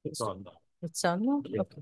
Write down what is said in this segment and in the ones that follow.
It's on. It's on now? Yeah. Okay.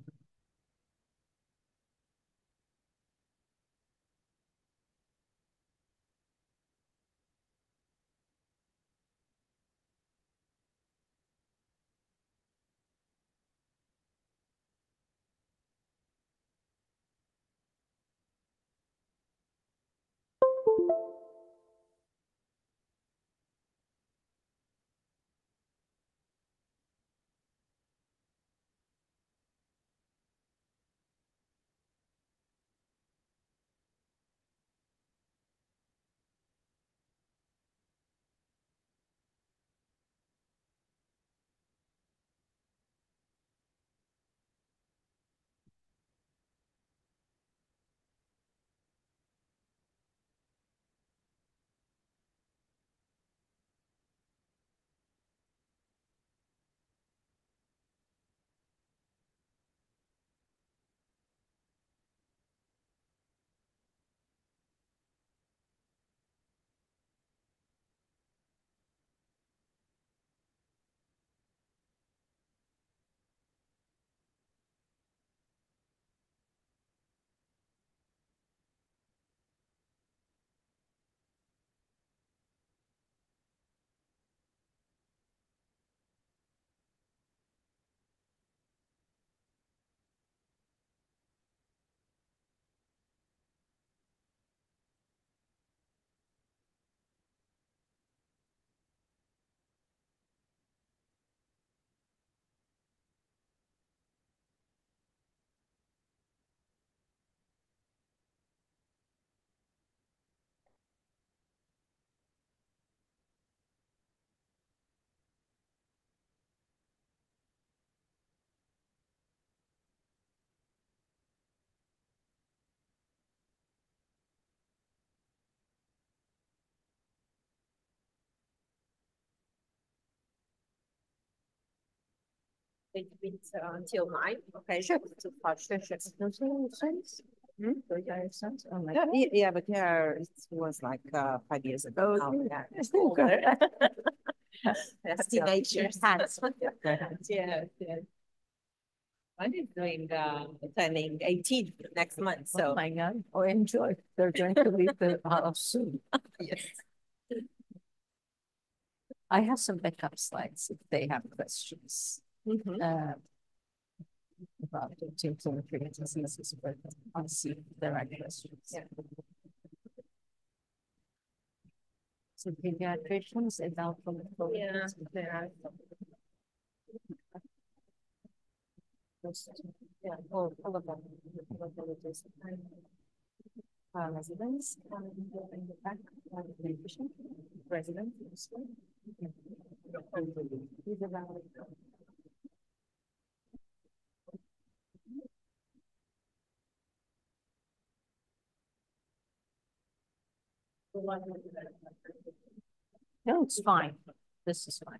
It's until 9. Okay. Sure. To touch. Sure. Those are your sons? Hmm? Those are your sons? Oh my Yeah, God. yeah, but it was like 5 years ago. Oh, Now, yeah, it's okay. older. That's teenagers. Hands. Yeah, yeah. One is doing turning 18 next month. Oh So my God. Oh, enjoy. They're going to leave the house soon. yes. I have some backup slides if they have questions. About the inflammatory diseases, but I'll see if there are questions. Yeah. So pediatricians, adult Yeah, there are yeah, all of them. Residents, in the back, patient, resident, no, it's fine. This is fine.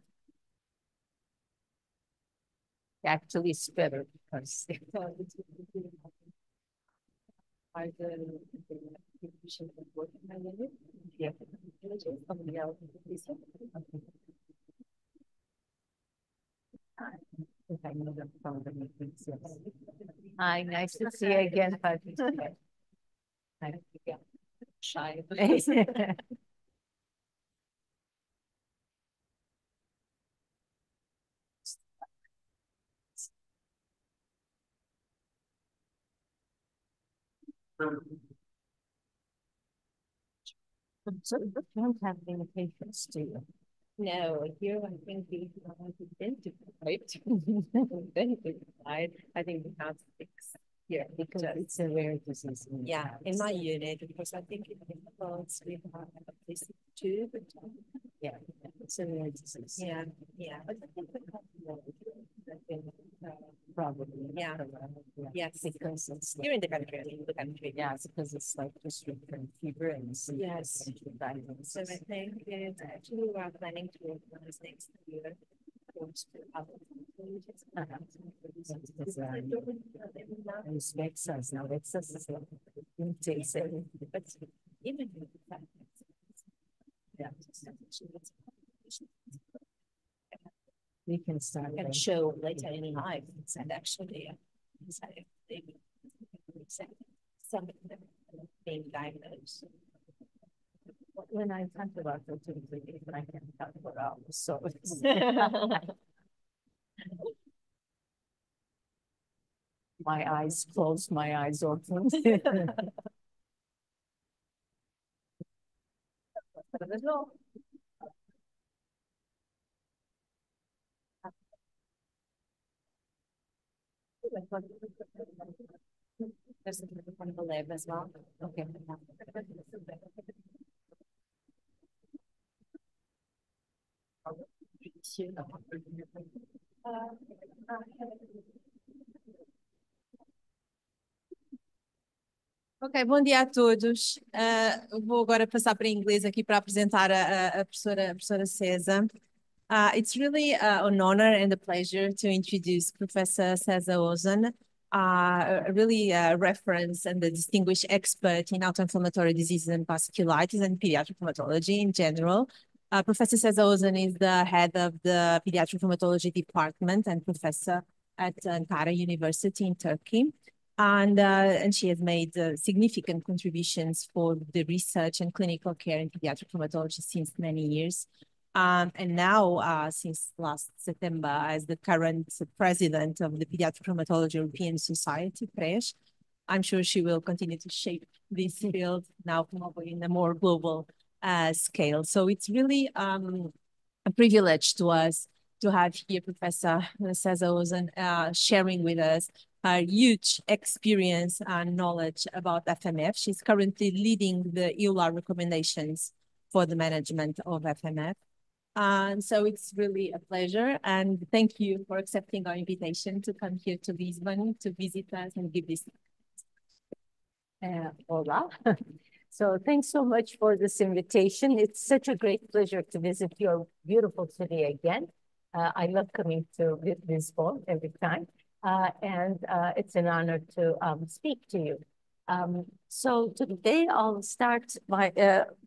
Actually, it's better because Hi, nice to see you again, Patricia. Shy. So you don't have limitations, do you? no, here I think we have identified. Identified. I think we have 6 here Because it's a rare disease. Yeah, in my unit, because I think in adults we have at least 2. But yeah, it's a rare disease. yeah, yeah. But I think we have more. I think, Probably. Yeah. Yes. Because it's Here in the country. yeah, because it's like just different fever and Yes. So I think it's actually we are planning to organize next year. It's Texas now. Texas is like But even yeah. We can start. Can show later in life and actually some of them being diagnosed. When I talk about fertility, I can talk about all so my eyes closed, my eyes open. There's a from the lab as well. Okay. Ok, bom dia a todos. Vou agora passar para inglês aqui para apresentar a professora Seza. It's really an honor and a pleasure to introduce Professor Seza Ozen, a really reference and a distinguished expert in autoinflammatory diseases and vasculitis and pediatric rheumatology in general. Professor Seza Ozen is the head of the Pediatric Rheumatology Department and professor at Ankara University in Turkey. And she has made significant contributions for the research and clinical care in pediatric rheumatology since many years. And now, since last September, as the current president of the Pediatric Rheumatology European Society, PRES, I'm sure she will continue to shape this field now probably in a more global scale. So it's really a privilege to us to have here Professor Seza Ozen sharing with us her huge experience and knowledge about FMF. She's currently leading the EULAR recommendations for the management of FMF. And so it's really a pleasure. And thank you for accepting our invitation to come here to Lisbon to visit us and give this. Hola. So thanks so much for this invitation. It's such a great pleasure to visit your beautiful city again. I love coming to Lisbon every time. And it's an honor to speak to you. So today I'll start by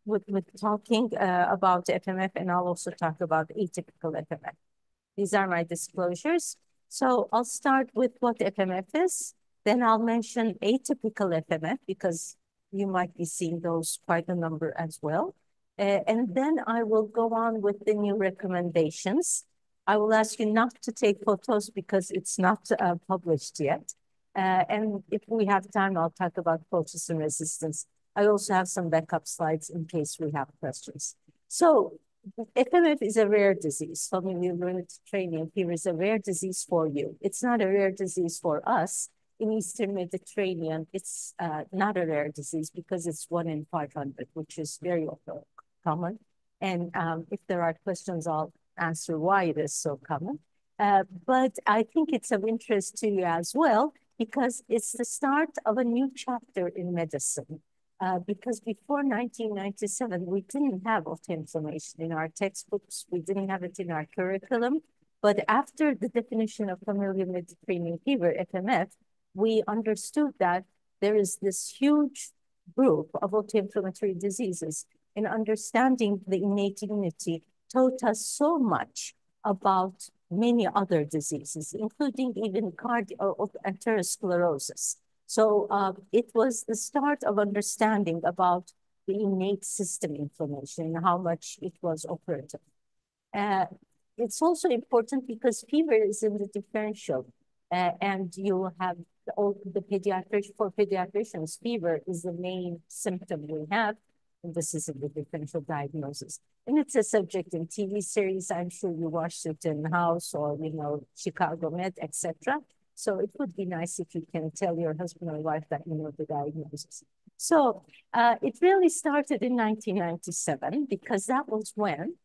with talking about FMF, and I'll also talk about atypical FMF. These are my disclosures. So I'll start with what FMF is. Then I'll mention atypical FMF because you might be seeing those quite a number as well. And then I will go on with the new recommendations. I will ask you not to take photos because it's not published yet. And if we have time, I'll talk about colchicine resistance. I also have some backup slides in case we have questions. So FMF is a rare disease. Familial rheumatic fever is a rare disease for you. It's not a rare disease for us. In Eastern Mediterranean, it's not a rare disease because it's 1 in 500, which is very common. And if there are questions, I'll answer why it is so common. But I think it's of interest to you as well because it's the start of a new chapter in medicine. Because before 1997, we didn't have autoinflammation in our textbooks. We didn't have it in our curriculum. But after the definition of familial Mediterranean fever, FMF, we understood that there is this huge group of autoinflammatory diseases, and understanding the innate immunity taught us so much about many other diseases, including even atherosclerosis. So it was the start of understanding about the innate system inflammation and how much it was operative. It's also important because fever is in the differential, and you have all the pediatricians, fever is the main symptom we have. And this is a differential diagnosis. And it's a subject in TV series. I'm sure you watched it in House or, you know, Chicago Med, etc. So it would be nice if you can tell your husband or wife that you know the diagnosis. So it really started in 1997 because that was when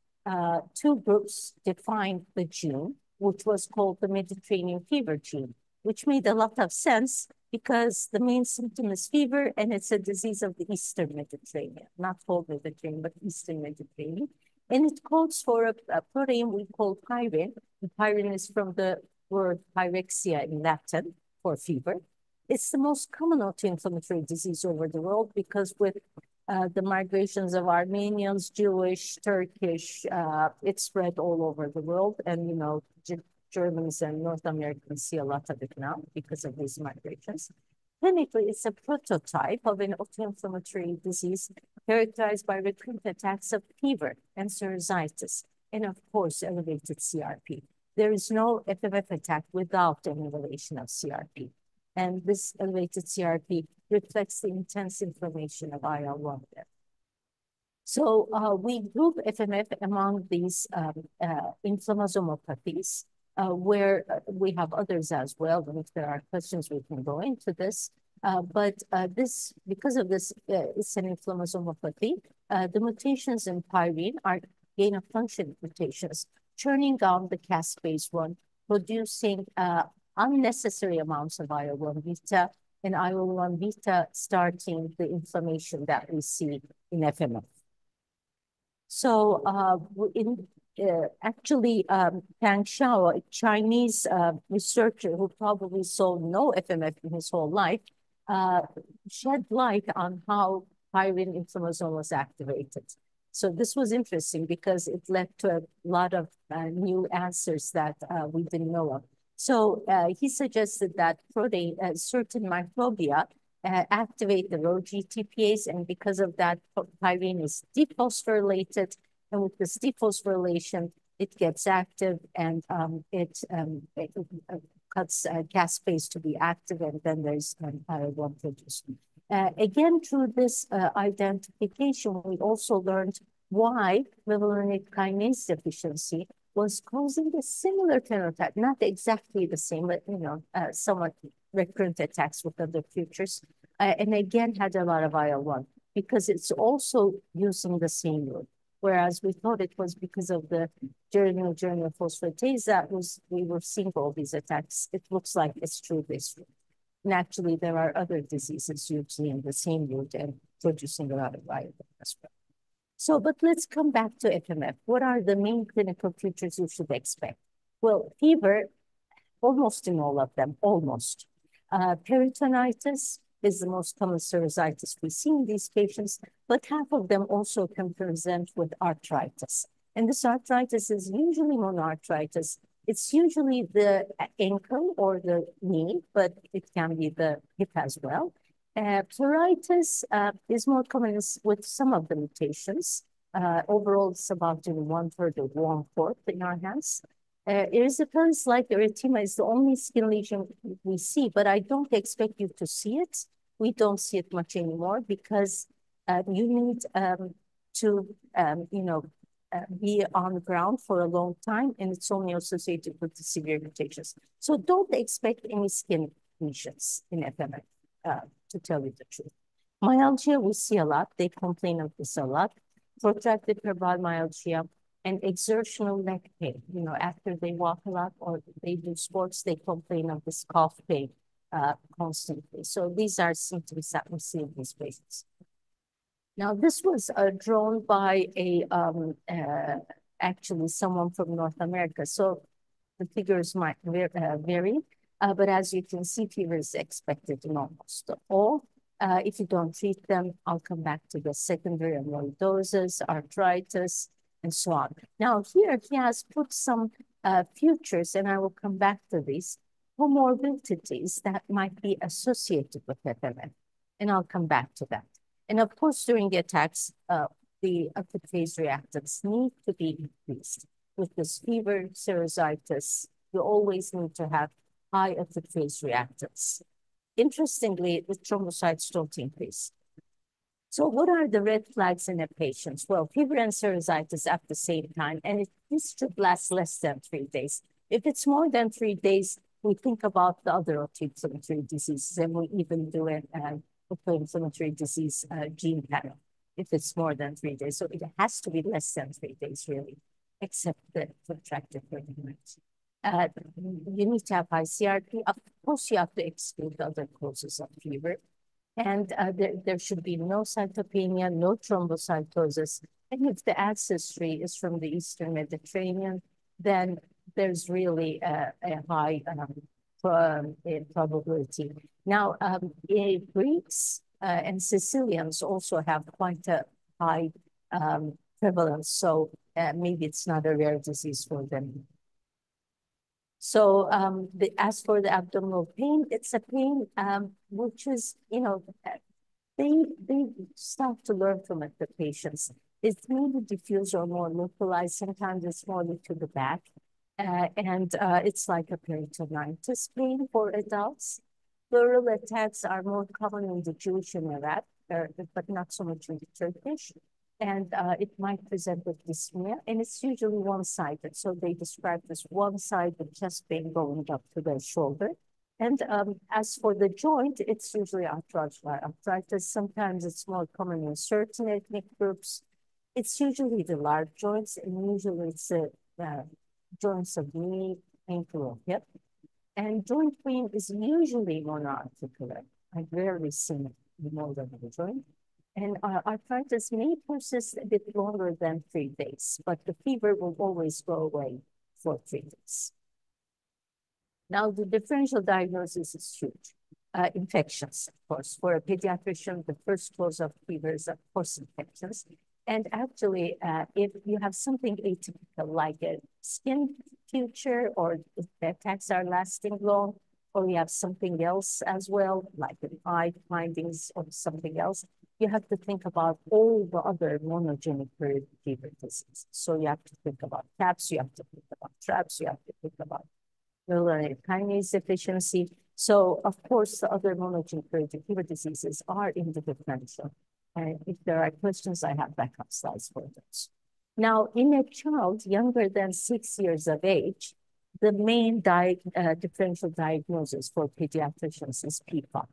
two groups defined the gene, which was called the Mediterranean fever gene, which made a lot of sense because the main symptom is fever and it's a disease of the Eastern Mediterranean, not whole Mediterranean, but Eastern Mediterranean. And it codes for a protein we call pyrin. The pyrin is from the word pyrexia in Latin for fever. It's the most common autoinflammatory disease over the world because with the migrations of Armenians, Jewish, Turkish, it spread all over the world. And, you know, Germans and North Americans see a lot of it now because of these migrations. Clinically, it's a prototype of an autoinflammatory disease characterized by recurrent attacks of fever and sinusitis, and of course, elevated CRP. There is no FMF attack without an elevation of CRP. And this elevated CRP reflects the intense inflammation of IL-1 there. So we group FMF among these inflammosomopathies, where we have others as well. And if there are questions, we can go into this. Because of this, it's an inflammosomopathy. The mutations in pyrene are gain-of-function mutations, turning down the caspase-1, producing unnecessary amounts of IL-1 beta, and IL-1 beta starting the inflammation that we see in FMF. So actually, Pang Xiao, a Chinese researcher who probably saw no FMF in his whole life, shed light on how pyrene inflammasome was activated. So this was interesting because it led to a lot of new answers that we didn't know of. So he suggested that protein, certain microbia activate the Rho GTPase, and because of that, pyrene is dephosphorylated, and with this dephosphorylation, it gets active, and it cuts caspase to be active, and then there's IL-1 produced. Again, through this identification, we also learned why mevalonate kinase deficiency was causing a similar phenotype, not exactly the same, but you know, somewhat recurrent attacks with other features, and again had a lot of IL-1 because it's also using the same route. Whereas we thought it was because of the geranyl phosphatase that we were seeing all these attacks. It looks like it's through this route. And actually, there are other diseases usually in the same route and producing a lot of IL-1 as well. So, but let's come back to FMF. What are the main clinical features you should expect? Well, fever, almost in all of them, almost. Peritonitis is the most common sinusitis we see in these patients, but half of them also can present with arthritis. And this arthritis is usually monoarthritis. It's usually the ankle or the knee, but it can be the hip as well. Pleuritis is more common with some of the mutations. Overall, it's about 1/3 or 1/4 in our hands. Erysipelas like erythema is the only skin lesion we see, but I don't expect you to see it. We don't see it much anymore because you need to, be on the ground for a long time, and it's only associated with the severe mutations. So don't expect any skin lesions in FMF, to tell you the truth. Myalgia, we see a lot. They complain of this a lot. Protracted fibromyalgia and exertional neck pain. You know, after they walk a lot or they do sports, they complain of this cough pain constantly. So these are symptoms that we see in these patients. Now, this was drawn by actually someone from North America. So the figures might vary, but as you can see, fever is expected in almost all. If you don't treat them, I'll come back to the secondary amyloidosis, arthritis, and so on. Now, here he has put some futures, and I will come back to these comorbidities that might be associated with FMF, and I'll come back to that. And of course, during the attacks, the acute phase reactants need to be increased. With this fever, sinusitis, you always need to have high acute phase reactants. Interestingly, the thrombocytes don't increase. So what are the red flags in a patient? Well, fever and sinusitis at the same time, and this should last less than 3 days. If it's more than 3 days, we think about the other autoinflammatory diseases, and we even do an autoinflammatory disease gene panel if it's more than 3 days. So it has to be less than 3 days, really, except the protracted pregnancy. You need to have high CRP. Of course, you have to exclude other causes of fever. And there should be no cytopenia, no thrombocytosis. And if the ancestry is from the Eastern Mediterranean, then there's really a high probability. Now, Greeks and Sicilians also have quite a high prevalence. So maybe it's not a rare disease for them. So as for the abdominal pain, it's a pain which is, you know, they start to learn from it, the patients. It's maybe diffuse or more localized. Sometimes it's more to the back. And it's like a peritonitis pain for adults. Pleural attacks are more common in the Jewish and Arab, but not so much in the Turkish. And it might present with dyspnea, and it's usually one-sided. So they describe this one-sided chest pain going up to the shoulder. And as for the joint, it's usually arthritis. Sometimes it's more common in certain ethnic groups. It's usually the large joints, and usually it's the joints of knee, ankle, or hip. And joint pain is usually monoarticular. I've rarely seen it more than the joint. And arthritis may persist a bit longer than 3 days, but the fever will always go away for 3 days. Now, the differential diagnosis is huge. Infections, of course. For a pediatrician, the first cause of fever is, of course, infections. And actually, if you have something atypical, like a skin future, or if the attacks are lasting long, or you have something else as well, like an eye findings or something else, you have to think about all the other monogenic fever diseases. So you have to think about CAPS, you have to think about TRAPS, you have to think about urinary kinase deficiency. So, of course, the other monogenic fever diseases are in the differential. And if there are questions, I have backup slides for those. Now, in a child younger than 6 years of age, the main differential diagnosis for pediatricians is PFOP.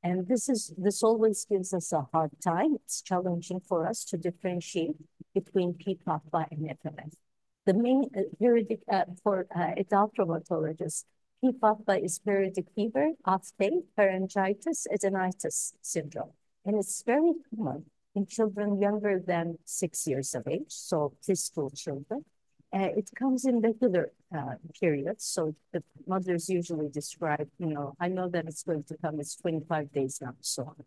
And this always gives us a hard time. It's challenging for us to differentiate between PFOP and FMF. The main for adult rheumatologists, PFOP is periodic fever, Hacettepe, pharyngitis, adenitis syndrome. And it's very common in children younger than 6 years of age, so preschool children. It comes in regular periods. So the mothers usually describe, you know, I know that it's going to come, it's 25 days now, so on.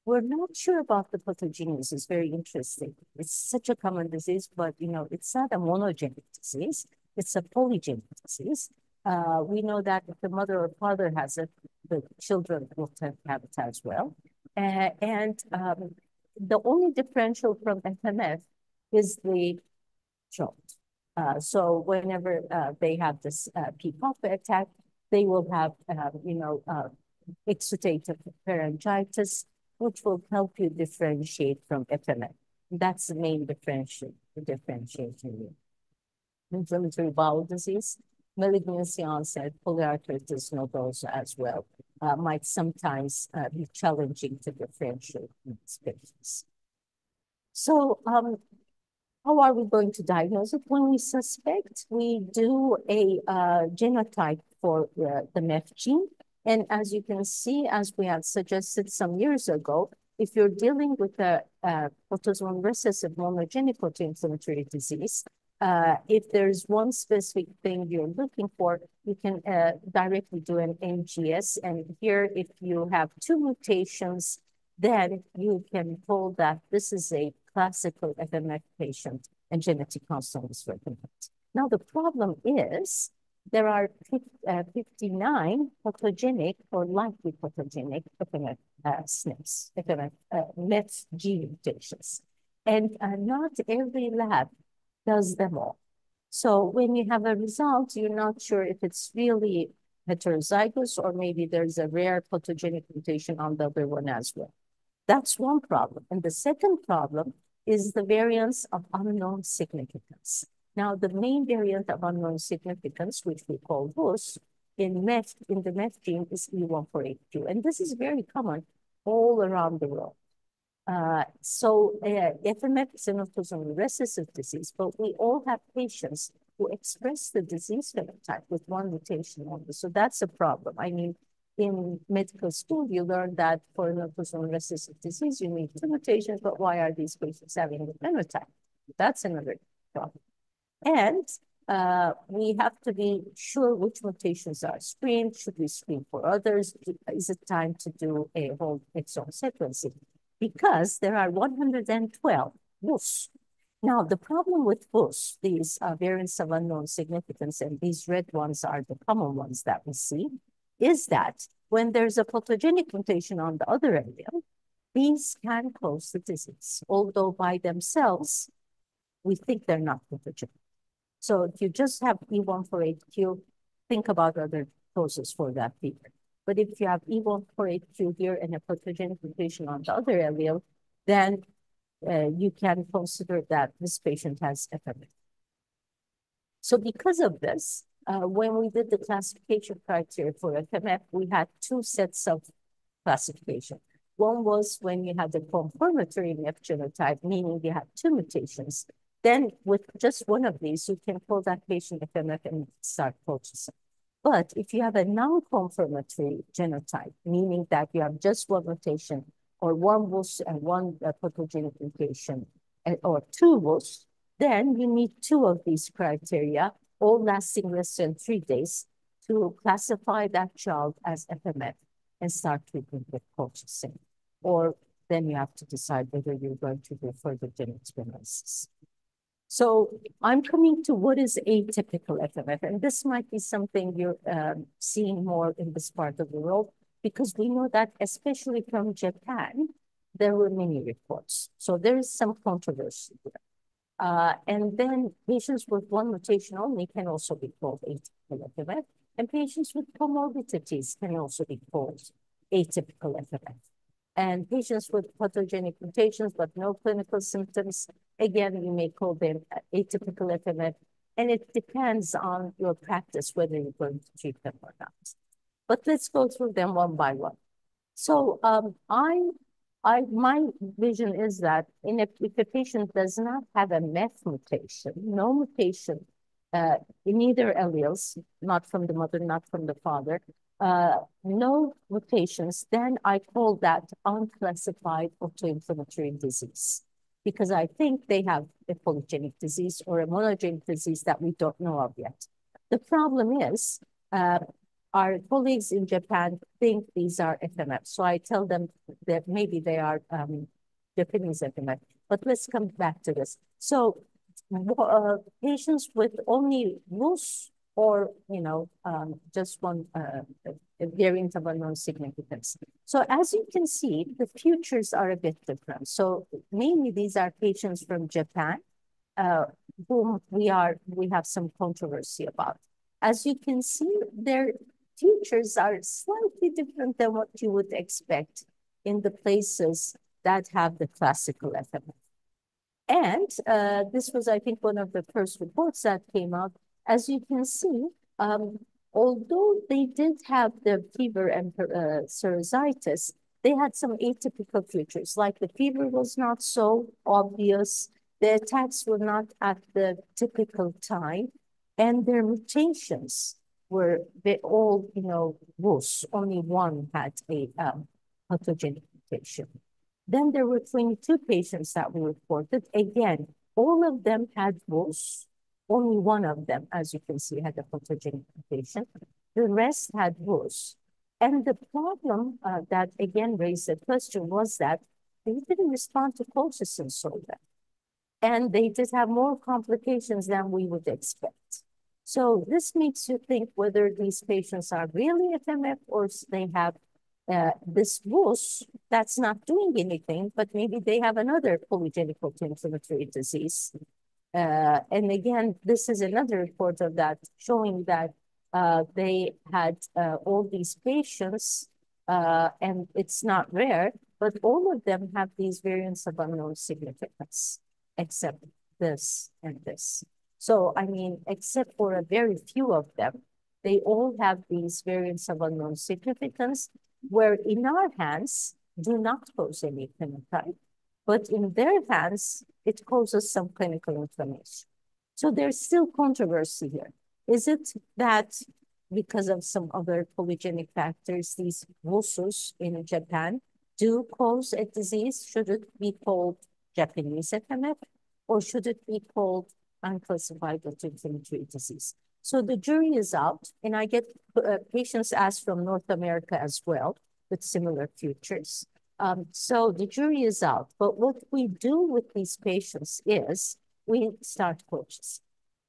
We're not sure about the pathogenesis. It's very interesting. It's such a common disease, but, you know, it's not a monogenic disease. It's a polygenic disease. We know that if the mother or father has it, the children will have it as well. The only differential from FMF is the joint. So whenever they have this PFOP attack, they will have, exudative pharyngitis, which will help you differentiate from FMF. That's the main differentiation. Inflammatory bowel disease, malignancy onset, polyarthritis nodosa as well, might sometimes be challenging to differentiate in these patients. So how are we going to diagnose it? When we suspect, we do a genotype for the MEF gene. And as you can see, as we had suggested some years ago, if you're dealing with a autosomal recessive monogenic autoinflammatory disease, if there's one specific thing you're looking for, you can directly do an NGS. And here, if you have 2 mutations, then you can call that this is a classical FMF patient and genetic counseling is recommended. Now, the problem is there are 59 pathogenic or likely pathogenic FMF SNPs, FMF MEF gene mutations. And not every lab does them all. So when you have a result, you're not sure if it's really heterozygous or maybe there's a rare pathogenic mutation on the other one as well. That's one problem. And the second problem is the variance of unknown significance. Now, the main variant of unknown significance, which we call VUS, in the MEF gene is E148Q. And this is very common all around the world. FMF is an autosomal recessive disease, but we all have patients who express the disease phenotype with one mutation only. So that's a problem. I mean, in medical school, you learn that for an autosomal recessive disease, you need 2 mutations, but why are these patients having the phenotype? That's another problem. And we have to be sure which mutations are screened. Should we screen for others? Is it time to do a whole exome sequencing? Because there are 112 WUS. Now, the problem with WUS, these variants of unknown significance, and these red ones are the common ones that we see, is that when there's a pathogenic mutation on the other allele, these can cause the disease, although by themselves, we think they're not pathogenic. So if you just have E148Q, think about other causes for that fever. But if you have E148Q here and a pathogenic mutation on the other allele, then you can consider that this patient has FMF. So because of this, when we did the classification criteria for FMF, we had two sets of classification. One was when you had the confirmatory F genotype, meaning you had two mutations. Then with just one of these, you can call that patient FMF and start purchasing. But if you have a non-confirmatory genotype, meaning that you have just one mutation or one WUS and one pathogenic mutation, or two WUS, then you need two of these criteria, all lasting less than 3 days, to classify that child as FMF and start treatment with purchasing. Or then you have to decide whether you're going to do further genetic analysis. So I'm coming to what is atypical FMF, and this might be something you're seeing more in this part of the world, because we know that especially from Japan, there were many reports. So there is some controversy there. And then patients with one mutation only can also be called atypical FMF, and patients with comorbidities can also be called atypical FMF. And patients with pathogenic mutations but no clinical symptoms, again, you may call them atypical FMF, and it depends on your practice whether you're going to treat them or not. But let's go through them one by one. So my vision is that if a patient does not have a MEF mutation, no mutation in either alleles, not from the mother, not from the father, no mutations, then I call that unclassified autoinflammatory disease, because I think they have a polygenic disease or a monogenic disease that we don't know of yet. The problem is our colleagues in Japan think these are FMF. So I tell them that maybe they are Japanese FMF, but let's come back to this. So patients with only WUS or, just one variant of unknown significance. So as you can see, the futures are a bit different. So mainly these are patients from Japan, whom we have some controversy about. As you can see, their futures are slightly different than what you would expect in the places that have the classical FMF. And this was, I think, one of the first reports that came out. As you can see, although they did have the fever and serositis, they had some atypical features, like the fever was not so obvious, the attacks were not at the typical time, and their mutations were all, WUS. Only one had a pathogenic mutation. Then there were 22 patients that we reported. Again, all of them had WUS. Only one of them, as you can see, had a pathogenic mutation. The rest had WUS. And the problem that again raised the question was that they didn't respond to colchicine so well. And they did have more complications than we would expect. So this makes you think whether these patients are really FMF or they have this WUS that's not doing anything, but maybe they have another polygenic autoinflammatory disease. And again, this is another report of that showing that they had all these patients, and it's not rare, but all of them have these variants of unknown significance, except this and this. So, I mean, except for a very few of them, they all have these variants of unknown significance, where in our hands do not cause any phenotype, but in their hands, it causes some clinical inflammation. So there's still controversy here. Is it that because of some other polygenic factors, these WUSs in Japan do cause a disease? Should it be called Japanese FMF, or should it be called unclassified autoinflammatory disease. So the jury is out, and I get patients asked from North America as well with similar features. So the jury is out, but what we do with these patients is we start colchicine,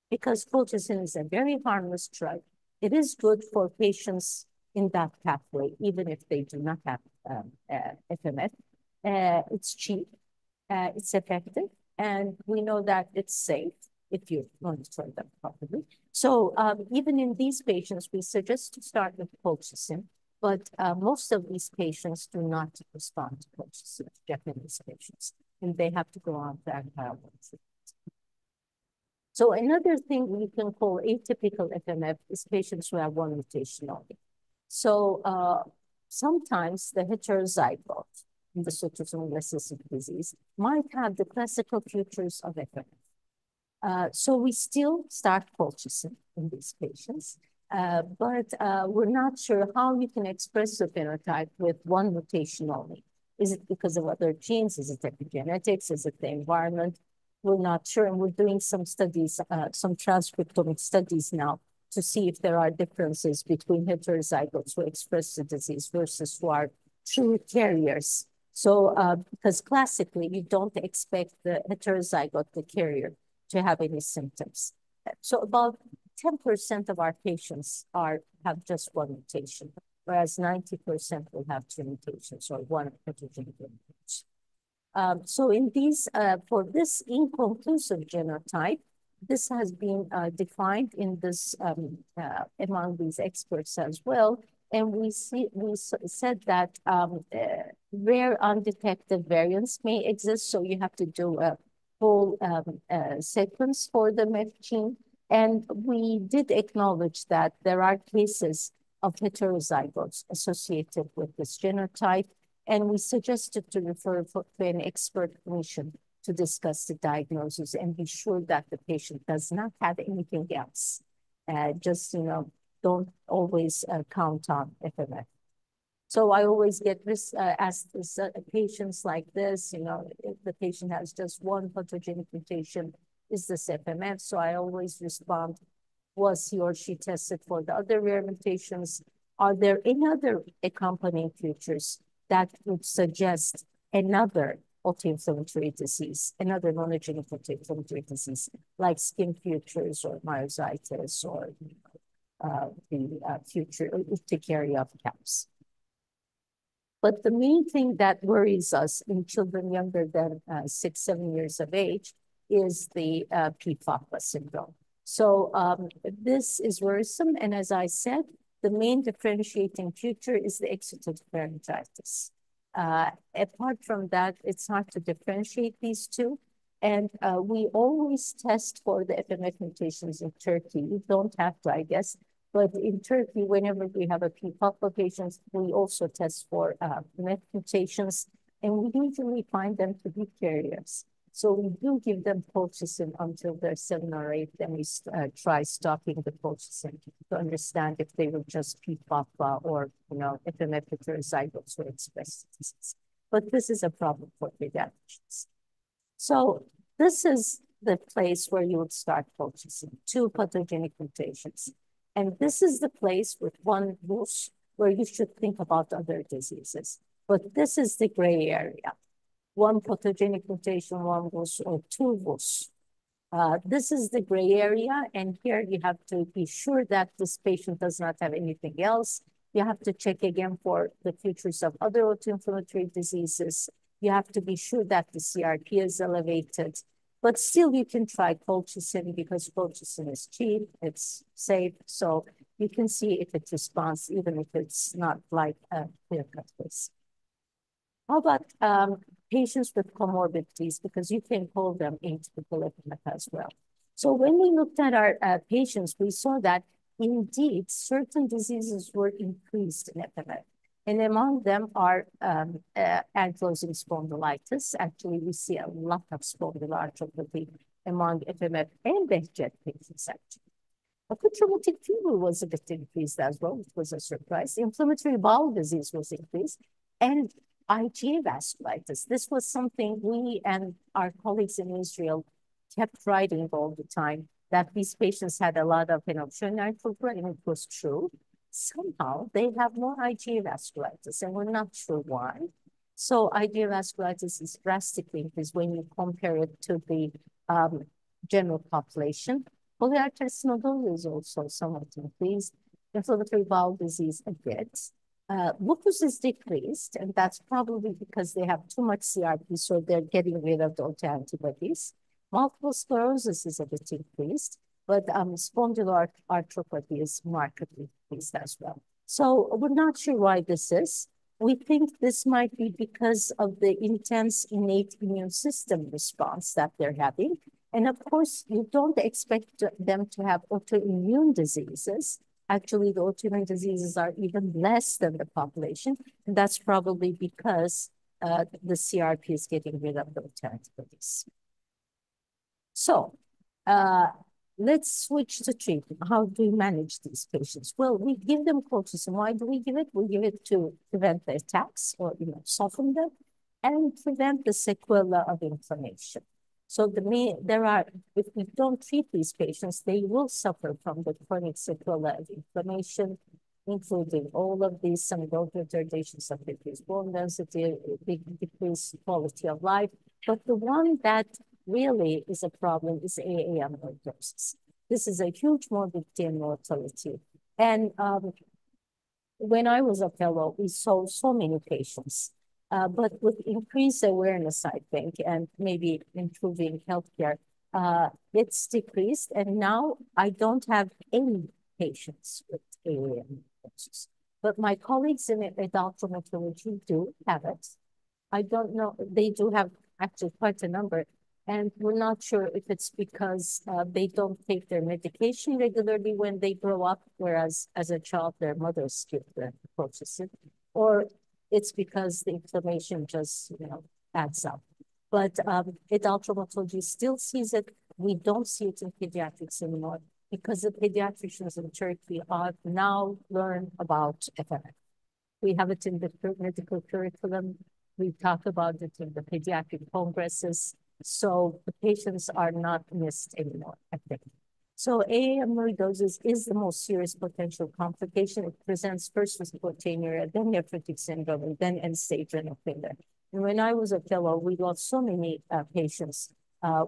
because colchicine is a very harmless drug. It is good for patients in that pathway, even if they do not have FMF. It's cheap, it's effective, and we know that it's safe if you monitor them properly. So even in these patients, we suggest to start with colchicine, but most of these patients do not respond to colchicine, Japanese patients, and they have to go on to Ankara. So another thing we can call atypical FMF is patients who have one mutation only. So sometimes the heterozygote in the autosomal recessive disease might have the classical features of FMF. So we still start colchicine in these patients, but we're not sure how you can express the phenotype with one mutation only. Is it because of other genes? Is it epigenetics? Is it the environment? We're not sure, and we're doing some studies, some transcriptomic studies now to see if there are differences between heterozygotes who express the disease versus who are true carriers. So, because classically, you don't expect the heterozygote, the carrier, to have any symptoms. So about 10% of our patients have just one mutation, whereas 90% will have two mutations or one pathogenic mutation. So in these, for this inconclusive genotype, this has been defined in this among these experts as well. And we said that rare undetected variants may exist. So you have to do a full sequence for the MEF gene. And we did acknowledge that there are cases of heterozygotes associated with this genotype. And we suggested to refer to an expert clinician to discuss the diagnosis and be sure that the patient does not have anything else. Just, don't always count on FMF. So I always get asked patients like this, if the patient has just one pathogenic mutation, is this FMF? So I always respond, was he or she tested for the other rare mutations? Are there any other accompanying features that would suggest another autoinflammatory disease, another monogenic autoinflammatory disease, like skin features or myositis or the future urticaria of CAPS. But the main thing that worries us in children younger than 6-7 years of age is the PFAPA syndrome. So this is worrisome. And as I said, the main differentiating feature is the exudative pharyngitis. Apart from that, it's hard to differentiate these two. And we always test for the FMF mutations in Turkey. We don't have to, I guess. But in Turkey, whenever we have a PFAPA patient, we also test for MEF mutations. And we usually find them to be carriers. So we do give them colchicine until they're 7 or 8. Then we try stopping the colchicine to understand if they were just PFAPA or, FMF heterozygotes who express disease. But this is a problem for pediatricians. So this is the place where you would start colchicine, 2 pathogenic mutations. And this is the place with one VUS where you should think about other diseases. But this is the gray area. 1 pathogenic mutation, 1 VUS, or 2 VUS. This is the gray area, and here you have to be sure that this patient does not have anything else. You have to check again for the features of other autoinflammatory diseases. You have to be sure that the CRP is elevated. But still, you can try colchicine because colchicine is cheap, it's safe, so you can see if it responds, even if it's not like a clear-cut case. How about patients with comorbidities, because you can call them atypical FMF as well. So when we looked at our patients, we saw that indeed certain diseases were increased in FMF. And among them are ankylosing spondylitis. Actually, we see a lot of spondyloarthropathy among FMF and Behçet patients, actually. Acute traumatic fever was a bit increased as well, which was a surprise. Inflammatory bowel disease was increased. And IgA vasculitis. This was something we and our colleagues in Israel kept writing all the time that these patients had a lot of, pulmonary fibrosis, and it was true. Somehow they have more IgA vasculitis, and we're not sure why. So IgA vasculitis is drastically increased when you compare it to the general population. Polyarteritis nodosa is also somewhat increased. Inflammatory bowel disease a bit. Lupus is decreased, and that's probably because they have too much CRP, so they're getting rid of the autoantibodies. Multiple sclerosis is a bit increased, but spondyloarthropathy is markedly increased as well. So we're not sure why this is. We think this might be because of the intense innate immune system response that they're having. And of course, you don't expect them to have autoimmune diseases. Actually, the autoimmune diseases are even less than the population. And that's probably because the CRP is getting rid of the antibodies. So let's switch to treatment. How do we manage these patients? Well, we give them colchicine. Why do we give it? We give it to prevent the attacks or soften them and prevent the sequela of inflammation. So if we don't treat these patients, they will suffer from the chronic sequela of inflammation, including all of these, some growth retardation, some decreased bone density, decreased quality of life. But the one that really is a problem is AA amyloidosis. This is a huge morbidity and mortality. And when I was a fellow, we saw so many patients. But with increased awareness, I think, and maybe improving healthcare, it's decreased. And now I don't have any patients with AA amyloidosis. But my colleagues in adult rheumatology do have it. I don't know, they do have actually quite a number. And we're not sure if it's because they don't take their medication regularly when they grow up, whereas as a child, their mothers give the colchicine, or it's because the inflammation just, adds up. But adult rheumatology still sees it. We don't see it in pediatrics anymore because the pediatricians in Turkey have now learned about FMF. We have it in the medical curriculum. We talk about it in the pediatric congresses. So the patients are not missed anymore, I think. So AA amyloidosis is the most serious potential complication. It presents first with proteinuria, then nephrotic syndrome, and then end-stage renal failure. And when I was a fellow, we lost so many patients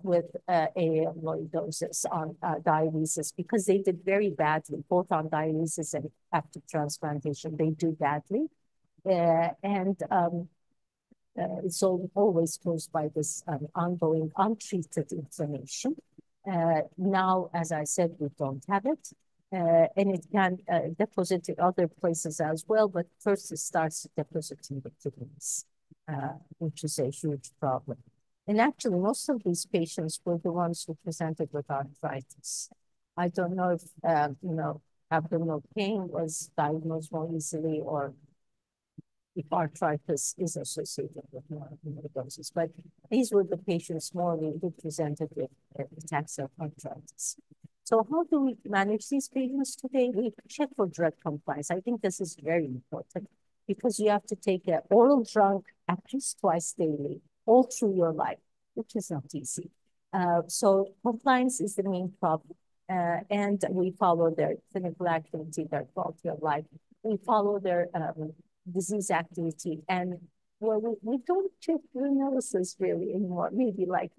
with AA amyloidosis on dialysis because they did very badly, both on dialysis and after transplantation. They do badly. It's always caused by this ongoing untreated inflammation. Now, as I said, we don't have it. And it can deposit in other places as well, but first it starts depositing the kidneys, which is a huge problem. And actually, most of these patients were the ones who presented with arthritis. I don't know if, abdominal pain was diagnosed more easily or if arthritis is associated with amyloidosis. But these were the patients more who presented with attacks of arthritis. So how do we manage these patients today? We check for drug compliance. I think this is very important because you have to take an oral drug at least twice daily, all through your life, which is not easy. So compliance is the main problem. And we follow their clinical activity, their quality of life. We follow their disease activity. And we don't check urinalysis really anymore, maybe like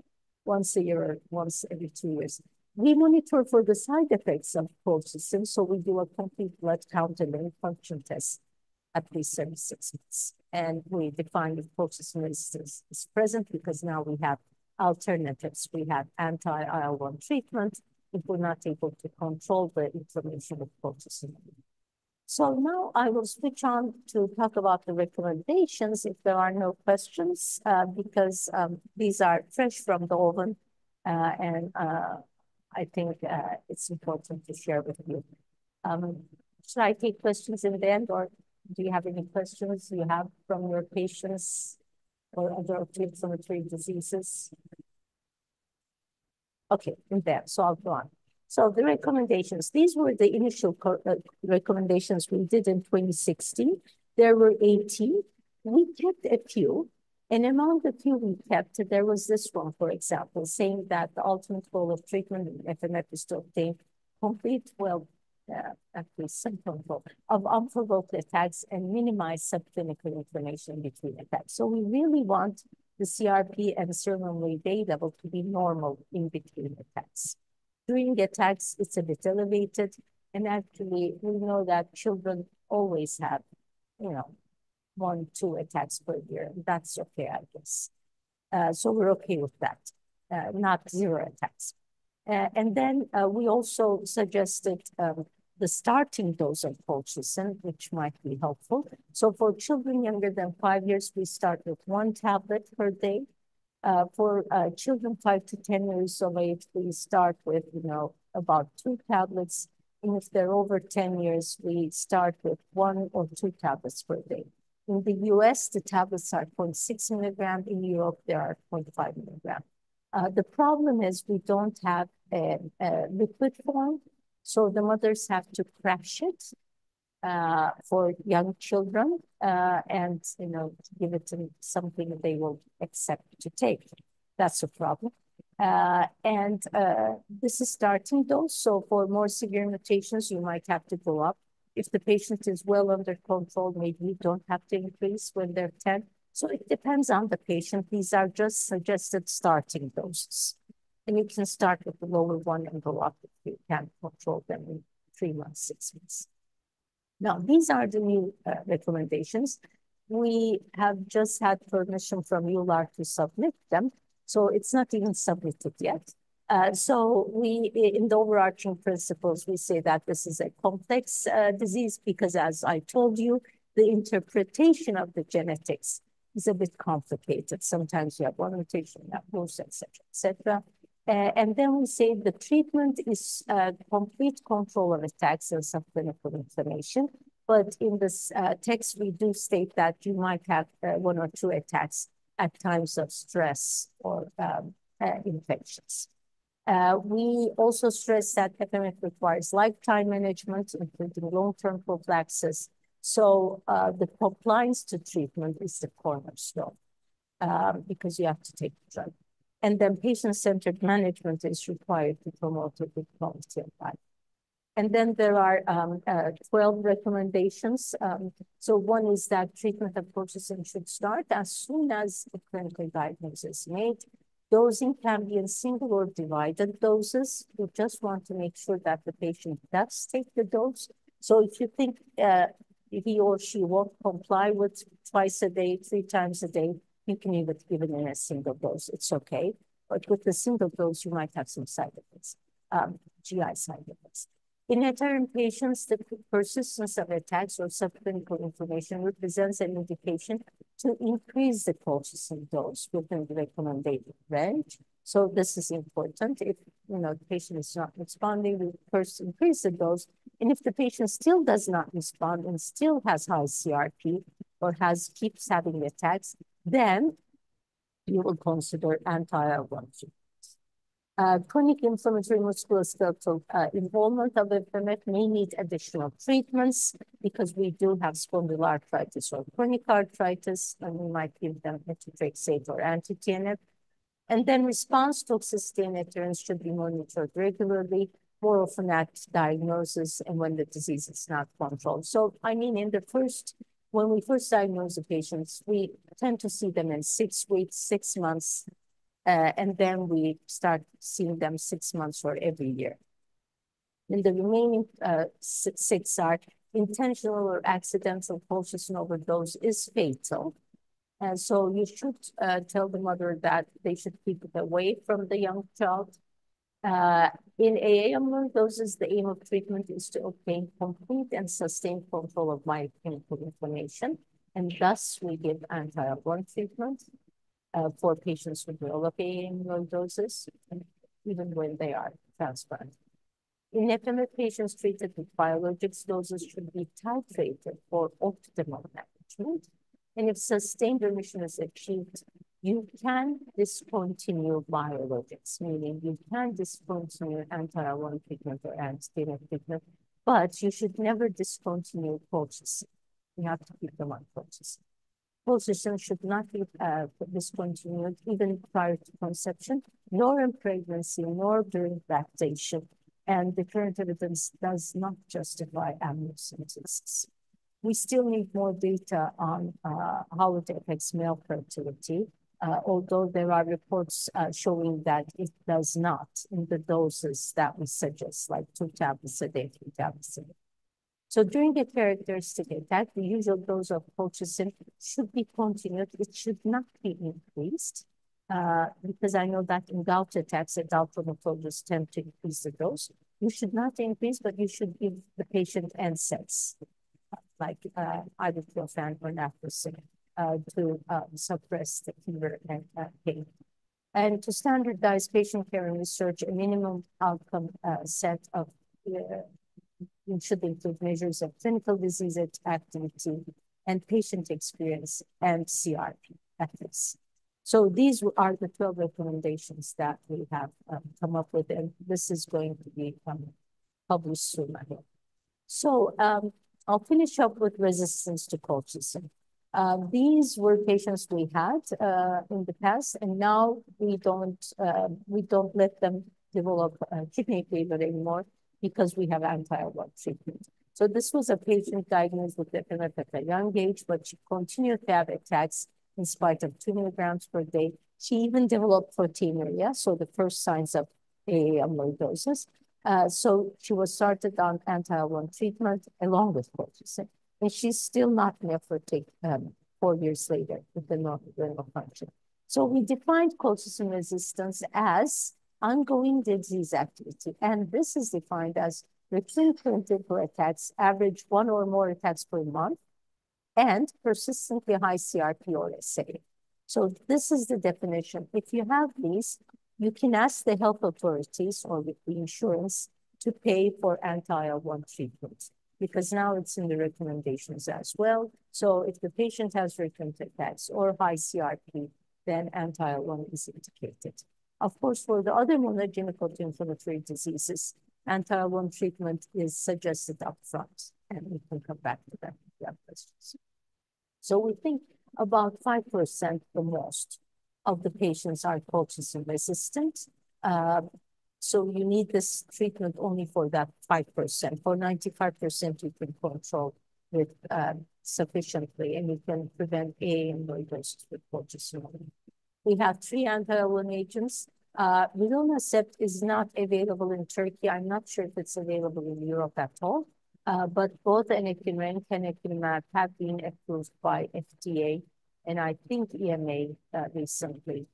once a year or once every 2 years. We monitor for the side effects of colchicine, so we do a complete blood count and then function test at least every 6 months. And we define if colchicine is present because now we have alternatives. We have anti-IL-1 treatment if we're not able to control the inflammation with colchicine. So now I will switch on to talk about the recommendations if there are no questions, because these are fresh from the oven, and I think it's important to share with you. Should I take questions in the end, or do you have any questions you have from your patients or other inflammatory diseases? Okay, in there, so I'll go on. So the recommendations, these were the initial recommendations we did in 2016. There were 18. We kept a few, And among the few we kept, there was this one, for example, saying that the ultimate goal of treatment in FMF is to obtain complete, at least some control of unprovoked attacks and minimize subclinical inflammation between attacks. So we really want the CRP and serum amyloid beta level to be normal in between attacks. During attacks, it's a bit elevated. And actually, we know that children always have, 1-2 attacks per year. That's okay, I guess. So we're okay with that, not 0 attacks. And then we also suggested the starting dose of colchicine, which might be helpful. So for children younger than 5 years, we start with 1 tablet per day. For children 5 to 10 years of age, we start with, about 2 tablets. And if they're over 10 years, we start with 1 or 2 tablets per day. In the US, the tablets are 0.6 milligram. In Europe, they are 0.5 milligram. The problem is we don't have a liquid form, so the mothers have to crash it for young children and, give it to something they will accept to take. That's a problem. This is starting dose. So for more severe mutations, you might have to go up. If the patient is well under control, maybe you don't have to increase when they're 10. So it depends on the patient. These are just suggested starting doses. And you can start with the lower one and go up if you can control them in 3 months, 6 months. Now, these are the new recommendations. We have just had permission from EULAR to submit them. So it's not even submitted yet. So in the overarching principles, we say that this is a complex disease because, as I told you, the interpretation of the genetics is a bit complicated. Sometimes you have one mutation, you have both, et cetera, et cetera. And then we say the treatment is complete control of attacks and subclinical inflammation. But in this text, we do state that you might have 1 or 2 attacks at times of stress or infections. We also stress that FMF requires lifetime management, including long-term prophylaxis. So the compliance to treatment is the cornerstone because you have to take the drug. And then patient-centered management is required to promote a good quality of life. And then there are 12 recommendations. So one is that treatment of colchicine should start as soon as the clinical diagnosis is made. Dosing can be in single or divided doses. We just want to make sure that the patient does take the dose. So if you think he or she won't comply with twice a day, 3 times a day, you can even give it in a single dose. It's okay. But with the single dose, you might have some side effects, GI side effects. In heterogeneous patients, the persistence of attacks or subclinical inflammation represents an indication to increase the colchicine dose within the recommended range. So this is important. If the patient is not responding, we first increase the dose. And if the patient still does not respond and still has high CRP or keeps having attacks, then you will consider anti-IL-1 chronic inflammatory musculoskeletal involvement of FMF may need additional treatments because we do have spondyloarthritis or chronic arthritis, and we might give them methotrexate or anti-TNF. And then response toxicity and adherence should be monitored regularly, more often at diagnosis and when the disease is not controlled. So, when we first diagnose the patients, we tend to see them in 6 weeks, 6 months, and then we start seeing them 6 months or every year. And the remaining 6 are intentional or accidental colchicine overdose is fatal. And so you should tell the mother that they should keep it away from the young child. In AA amyloidosis, the aim of treatment is to obtain complete and sustained control of biochemical inflammation. And thus, we give anti-IL-1 treatment for patients with low AA amyloidosis, even when they are transplanted. In FMF patients treated with biologics, doses should be titrated for optimal management. And if sustained remission is achieved, you can discontinue biologics, meaning you can discontinue anti-IL-1 treatment or anti-TNF treatment, but you should never discontinue colchicine. You have to keep them on colchicine. colchicine should not be discontinued even prior to conception, nor in pregnancy, nor during lactation. And the current evidence does not justify amniocentesis. We still need more data on how it affects male fertility, although there are reports showing that it does not in the doses that we suggest, like 2 tablets a day, 3 tablets a day. So during a characteristic attack, the usual dose of colchicine should be continued. It should not be increased because I know that in gout attacks, adult rheumatologists tend to increase the dose. You should not increase, but you should give the patient NSAIDs, like ibuprofen or naproxen, to suppress the fever and pain. And to standardize patient care and research, a minimum outcome set of should include measures of clinical disease activity and patient experience and CRP at least. So these are the 12 recommendations that we have come up with, and this is going to be published soon, I hope. So I'll finish up with resistance to colchicine. These were patients we had in the past, and now we don't let them develop kidney failure anymore because we have anti-LR treatment. So this was a patient diagnosed with FMF at a young age, but she continued to have attacks in spite of 2 milligrams per day. She even developed proteinuria, so the first signs of AAM amyloidosis. So she was started on anti-L1 treatment along with colchicine, and she's still not nephrotic 4 years later with the normal renal function. So we defined colchicine resistance as ongoing disease activity, and this is defined as recurrent clinical attacks, average 1 or more attacks per month, and persistently high CRP or SA. So this is the definition. If you have these, you can ask the health authorities or with the insurance to pay for anti-L1 treatment, because now it's in the recommendations as well. So if the patient has recurrent attacks or high CRP, then anti-L1 is indicated. Of course, for the other monogenic inflammatory diseases, anti-L1 treatment is suggested upfront, and we can come back to that if you have questions. So we think about 5% the most of the patients are colchicine resistant. So you need this treatment only for that 5%. For 95%, you can control with sufficiently, and you can prevent AAM amyloidosis with colchicine. We have 3 anti-L1 agents. Rilonacept is not available in Turkey. I'm not sure if it's available in Europe at all. But both anakinra and canakinumab have been approved by FDA and I think EMA recently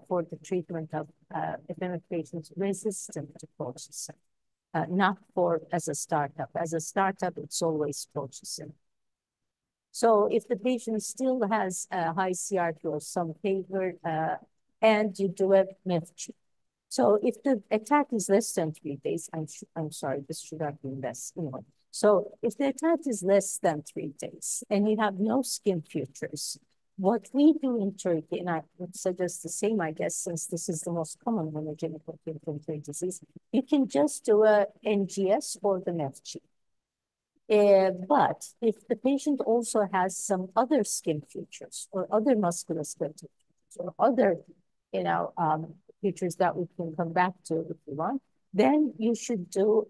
for the treatment of FMF patients resistant to colchicine, not for as a startup. As a startup, it's always colchicine. So if the patient still has a high CRP or some fever, and you do a MEFG. So if the attack is less than 3 days, I'm sorry, this should have been less, So if the attack is less than 3 days and you have no skin features, what we do in Turkey, and I would suggest the same, I guess, since this is the most common monogenic inflammatory disease, you can just do a NGS or the MEFG. But if the patient also has some other skin features or other musculoskeletal features or other, features that we can come back to if you want, then you should do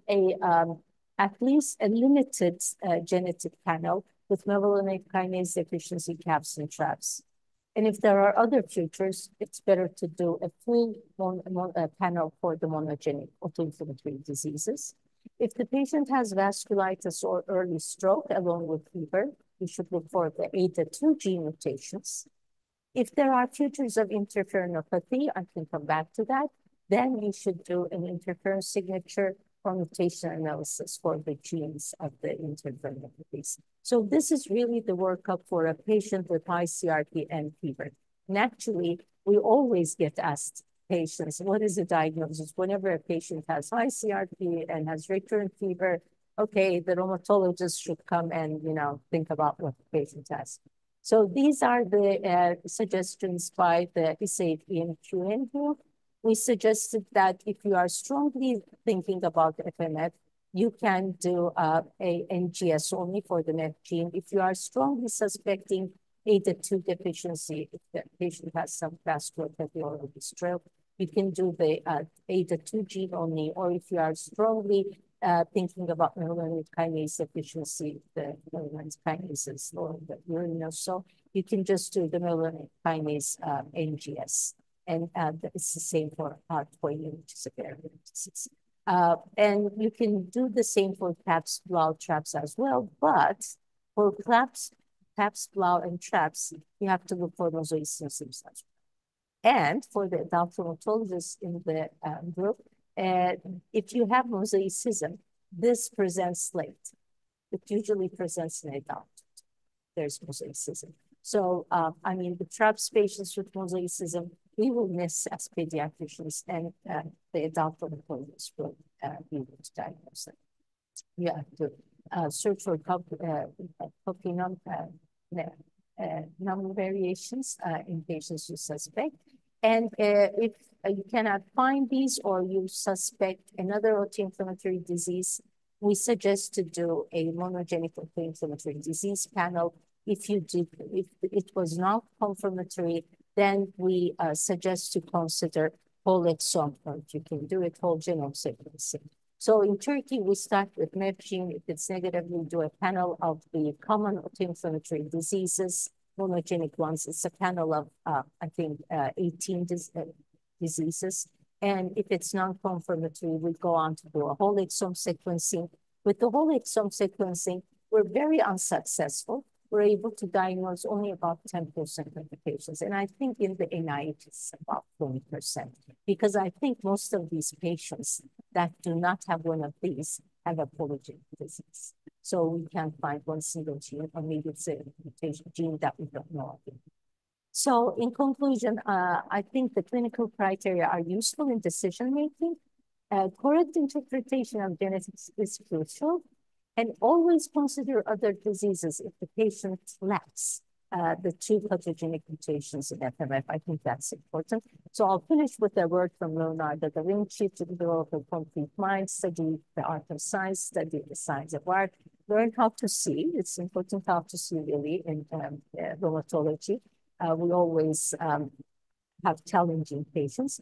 at least a limited genetic panel with mevalonate kinase deficiency caps and traps. And if there are other features, it's better to do a full panel for the monogenic autoinflammatory diseases. If the patient has vasculitis or early stroke along with fever, you should look for the ADA2 gene mutations. If there are features of interferonopathy, I can come back to that, then you should do an interferon signature or mutation analysis for the genes of the interferonopathies. So this is really the workup for a patient with high CRP and fever. And actually, we always get asked patients, what is the diagnosis? Whenever a patient has high CRP and has recurrent fever, okay, the rheumatologist should come and, think about what the patient has. So these are the suggestions by the ISAID EMQN group. We suggested that if you are strongly thinking about FMF, you can do a NGS only for the MEF gene. If you are strongly suspecting ADA2 deficiency, if the patient has some vascular or stroke, you can do the ADA2 gene only, or if you are strongly thinking about melanine kinase deficiency, the melanine kinases or the urine, so you can just do the melanine kinase NGS. And it's the same for heart-failure, which is a very rare disease. And you can do the same for TAPS, BLAU, TRAPS as well. But for TAPS, BLAU, and TRAPS, you have to look for mosaicism as well. And for the adult rheumatologists in the group, if you have mosaicism, this presents late. It usually presents in adult. There's mosaicism. So, I mean, the TRAPS patients with mosaicism, we will miss as pediatricians, and the adult rheumatologists will be able to diagnose them. You have to search for copy number variations in patients you suspect. And if you cannot find these or you suspect another autoinflammatory disease, we suggest to do a monogenic autoinflammatory disease panel. If it was not confirmatory, then we suggest to consider whole exome, or you can do it whole genome sequencing. So in Turkey, we start with MEPGene. If it's negative, we do a panel of the common autoinflammatory diseases, monogenic ones. It's a panel of, I think, 18 diseases. And if it's non-confirmatory, we go on to do a whole exome sequencing. With the whole exome sequencing, we're very unsuccessful. We're able to diagnose only about 10% of the patients. And I think in the NIH, it's about 20%, because I think most of these patients that do not have one of these have a polygenic disease. So we can find one single gene, or maybe it's a mutation gene that we don't know of. So in conclusion, I think the clinical criteria are useful in decision-making. Correct interpretation of genetics is crucial. And always consider other diseases if the patient lacks the two pathogenic mutations in FMF. I think that's important. So I'll finish with a word from Leonardo da Vinci: to develop a complete mind, study the art of science, study the science of art, learn how to see. It's important how to see really in rheumatology. We always have challenging patients.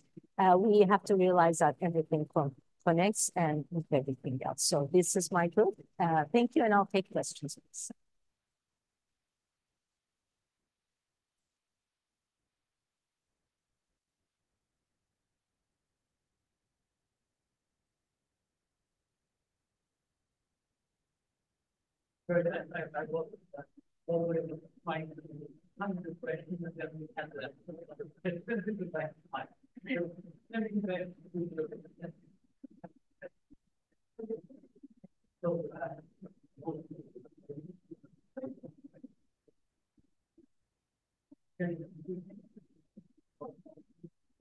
We have to realize that everything connects and with everything else. So this is my group. Thank you, and I'll take questions.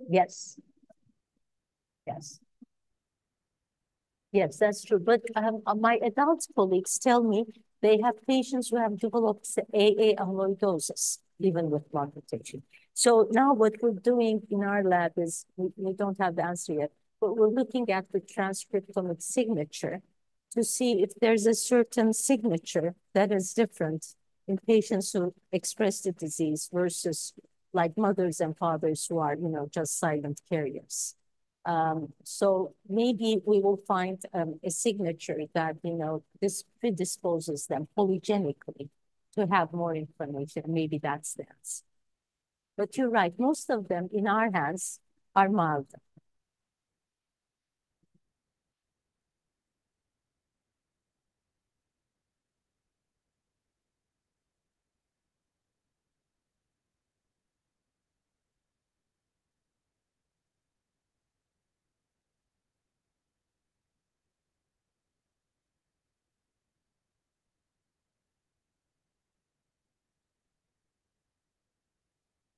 Yes. Yes. Yes, that's true. But my adult colleagues tell me they have patients who have developed AA amyloidosis, even with blood mutation. So now what we're doing in our lab is, we don't have the answer yet, but we're looking at the transcriptomic signature to see if there's a certain signature that is different in patients who express the disease versus like mothers and fathers who are, just silent carriers. So maybe we will find a signature that, this predisposes them polygenically to have more inflammation. Maybe that's the answer. But you're right, most of them in our hands are mild.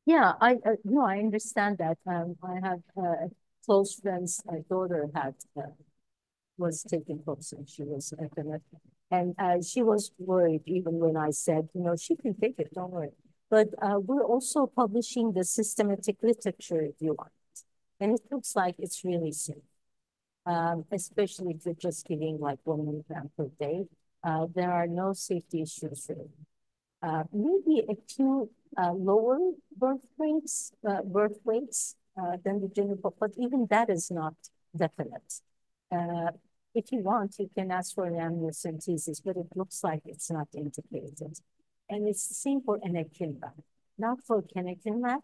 Yeah, I understand that. I have close friends. My daughter was taking and she was FMF, and she was worried even when I said, she can take it, don't worry. But we're also publishing the systematic literature review on it, and it looks like it's really safe, especially if you're just giving like 1 milligram per day. There are no safety issues really. maybe a few lower birth weights than the general population, but even that is not definite. If you want, you can ask for an amniocentesis, but it looks like it's not indicated. And it's the same for anakinra. Not for canakinra,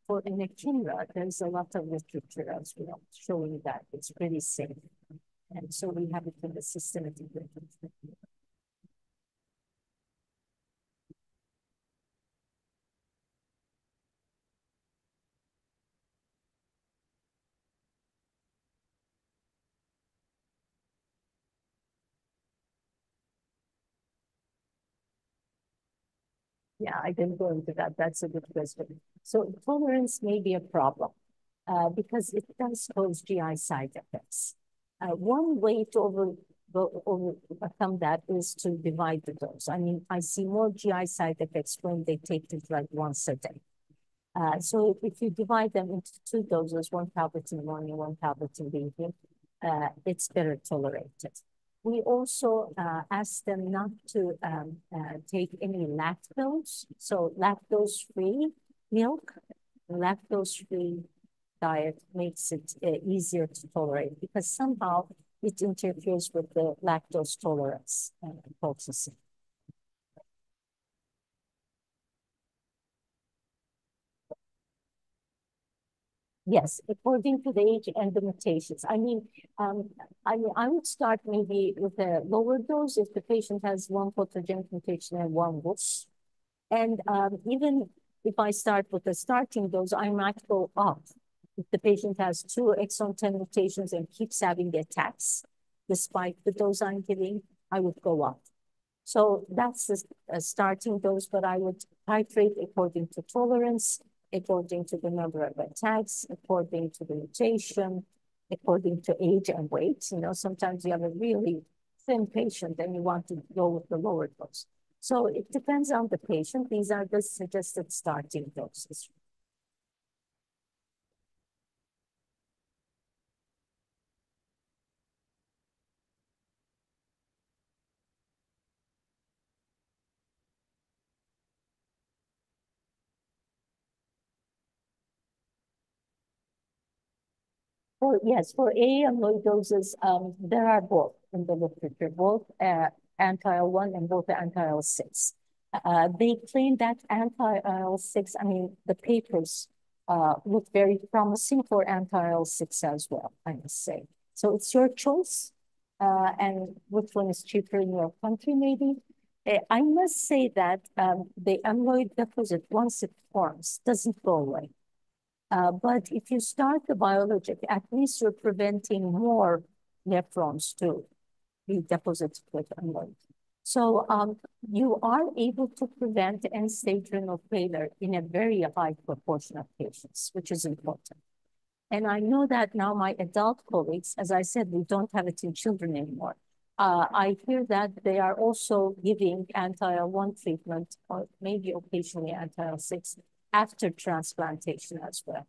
for anakinra, there's a lot of literature as well showing that it's pretty safe. And so we have it in the systematic literature. Yeah, I didn't go into that. That's a good question. So tolerance may be a problem because it does cause GI side effects. One way to overcome that is to divide the dose. I mean, I see more GI side effects when they take the drug once a day. So if you divide them into 2 doses, 1 tablet in the morning, 1 tablet in the evening, it's better tolerated. We also ask them not to take any lactose. So lactose-free milk, lactose-free diet makes it easier to tolerate because somehow it interferes with the lactose tolerance potency. Yes, according to the age and the mutations. I mean, I would start maybe with a lower dose if the patient has 1 pathogenic mutation and 1 WUS. And even if I start with a starting dose, I might go up. If the patient has 2 exon 10 mutations and keeps having attacks, despite the dose I'm giving, I would go up. So that's a starting dose, but I would titrate according to tolerance, according to the number of attacks, according to the mutation, according to age and weight. You know, sometimes you have a really thin patient and you want to go with the lower dose. So it depends on the patient. These are the suggested starting doses. Yes, for AA amyloidoses, there are both in the literature, both anti-IL-1 and both anti-IL-6. They claim that anti-IL-6, I mean, the papers look very promising for anti-IL-6 as well, I must say. So it's your choice, and which one is cheaper in your country, maybe. I must say that the amyloid deposit, once it forms, doesn't go away. But if you start the biologic, at least you're preventing more nephrons to be deposited with amyloid. So you are able to prevent end-stage renal failure in a very high proportion of patients, which is important. And I know that now my adult colleagues, as I said, we don't have it in children anymore. I hear that they are also giving anti-IL-1 treatment or maybe occasionally anti-IL-6 after transplantation as well.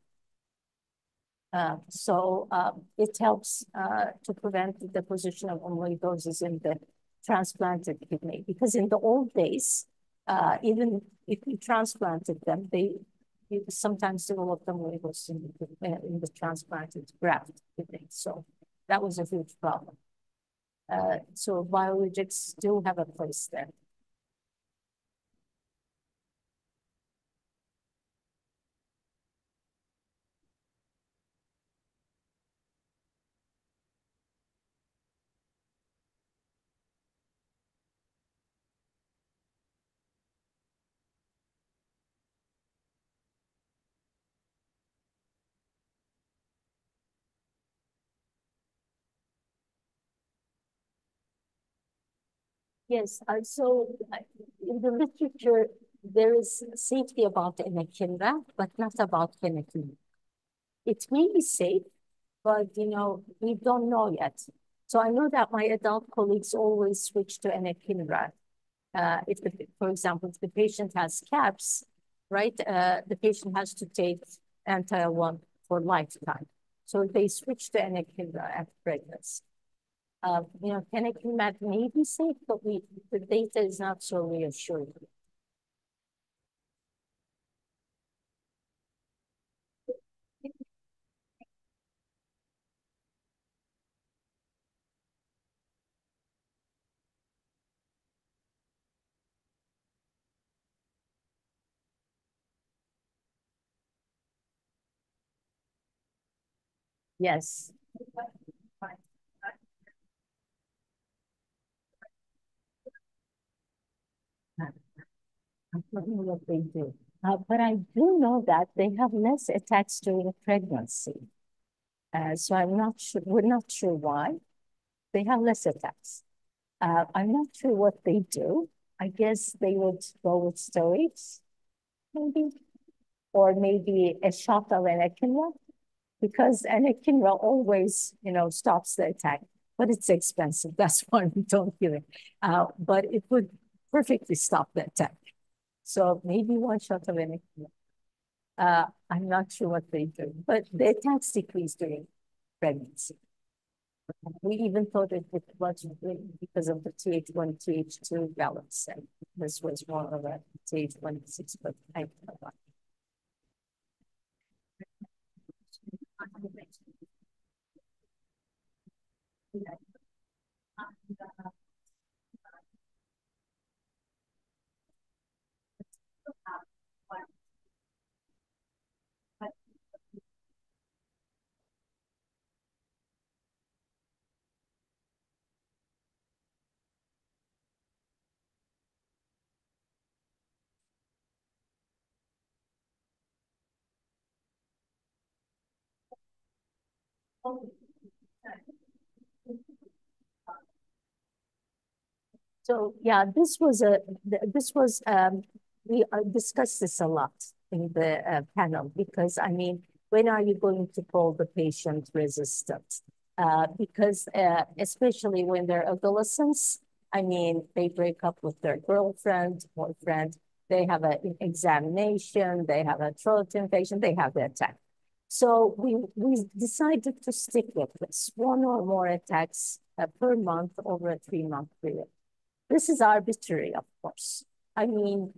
So it helps to prevent the deposition of amyloidosis in the transplanted kidney, because in the old days, even if you transplanted them, you sometimes develop amyloidosis in the transplanted graft kidney. So that was a huge problem. So biologics still have a place there. Yes, so in the literature, there is safety about anakinra, but not about canakinra. It may be safe, but we don't know yet. So I know that my adult colleagues always switch to anakinra. For example, if the patient has CAPS, right, the patient has to take anti-IL-1 for lifetime. So they switch to anakinra after pregnancy. Canakinumab may be safe, but the data is not so reassuring. Yes. I don't know what they do. But I do know that they have less attacks during pregnancy. So I'm not sure, we're not sure why. They have less attacks. I'm not sure what they do. I guess they would go with steroids, maybe, or maybe a shot of anakinra, because anakinra always, stops the attack, but it's expensive. That's why we don't give it. But it would perfectly stop the attack. So maybe one shot of anakinra. I'm not sure what they do, but the attacks decrease during pregnancy. We even thought it was because of the Th1, Th2 balance. And this was more of a Th1/6, but I don't know why. So yeah, we discussed this a lot in the panel, because I mean, when are you going to call the patient resistant? Because especially when they're adolescents, I mean, they break up with their girlfriend, boyfriend, they have an examination, they have a throat infection, they have the attack. So we decided to stick with this, one or more attacks per month over a 3-month period. This is arbitrary, of course. I mean,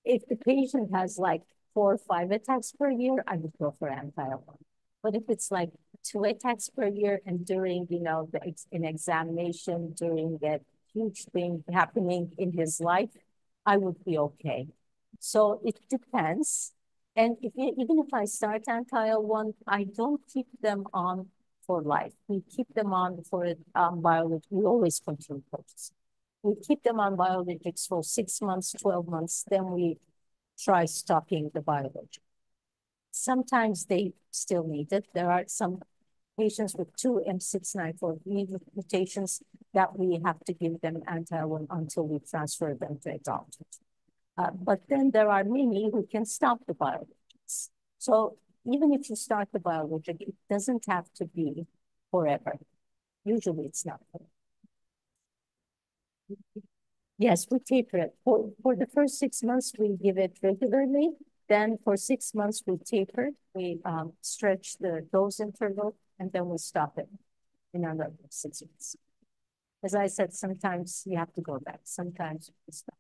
if the patient has like 4 or 5 attacks per year, I would go for anti-LR. But if it's like 2 attacks per year and during, an examination, during a huge thing happening in his life, I would be okay. So it depends. And even if I start anti-L1, I don't keep them on for life. We keep them on for biology. We always continue courses. We keep them on biologics for 6 months, 12 months, then we try stopping the biologic. Sometimes they still need it. There are some patients with 2 M694 mutations that we have to give them anti-L1 until we transfer them to adulthood. But then there are many who can stop the biologics. So even if you start the biologic, it doesn't have to be forever. Usually it's not forever. Yes, we taper it. For the first 6 months, we give it regularly. Then for 6 months, we taper. We stretch the dose interval, and then we stop it in another 6 months. As I said, sometimes you have to go back. Sometimes you stop.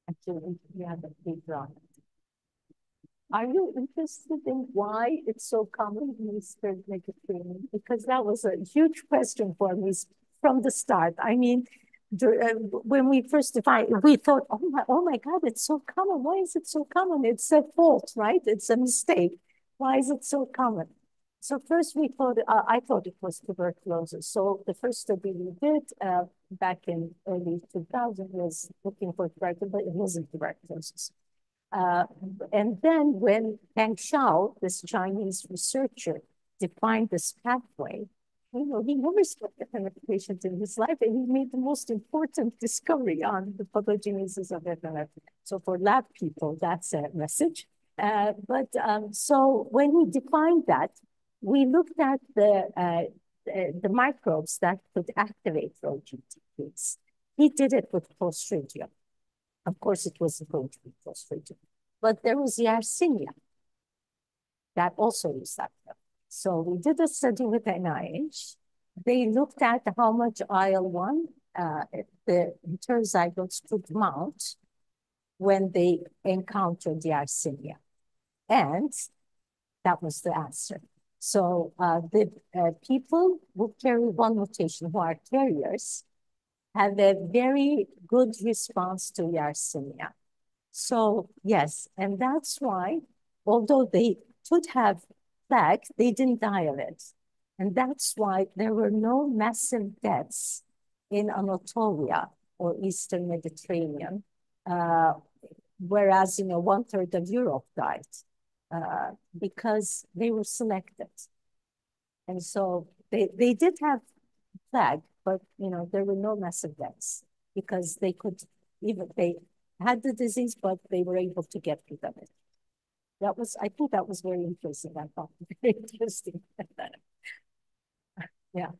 Actually, we have a big run. Are you interested in why it's so common in Eastern Mediterranean? Because that was a huge question for me from the start. I mean, when we first defined, we thought, oh my God, it's so common. Why is it so common? It's a fault, right? It's a mistake. Why is it so common? So first we thought, I thought it was tuberculosis. So the first study we did back in early 2000 was looking for tuberculosis, but it wasn't tuberculosis. And then when Peng Xiao, this Chinese researcher, defined this pathway, he never spoke to a patient in his life, and he made the most important discovery on the pathogenesis of FMF. So for lab people, that's a message. So when he defined that, we looked at the microbes that could activate GTPs. He did it with Clostridium. Of course, it wasn't going to be Clostridium, but there was Yersinia that also is that. So we did a study with NIH. They looked at how much IL-1 the heterozygotes could mount when they encountered Yersinia. And that was the answer. So the people who carry one mutation, who are carriers, have a very good response to Yersinia. So yes, and that's why, although they could have plague, they didn't die of it. And that's why there were no massive deaths in Anatolia or Eastern Mediterranean, whereas, 1/3 of Europe died because they were selected. And so they did have plague, but, there were no massive deaths because they had the disease, but they were able to get rid of it. I think that was very interesting. I thought very interesting. Yeah.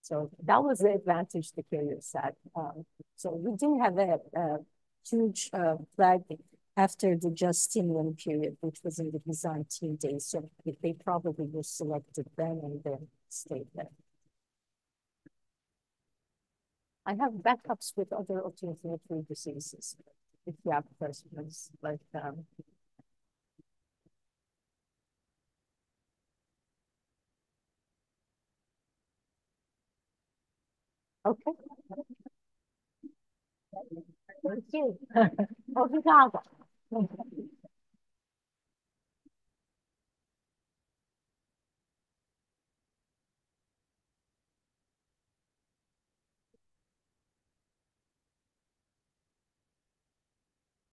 So that was the advantage the carriers had. So we didn't have a huge flag after the Justinian period, which was in the Byzantine days. So they probably were selected then and then stayed there. I have backups with other autoinflammatory diseases if you have questions. But okay. Thank you. Obrigada.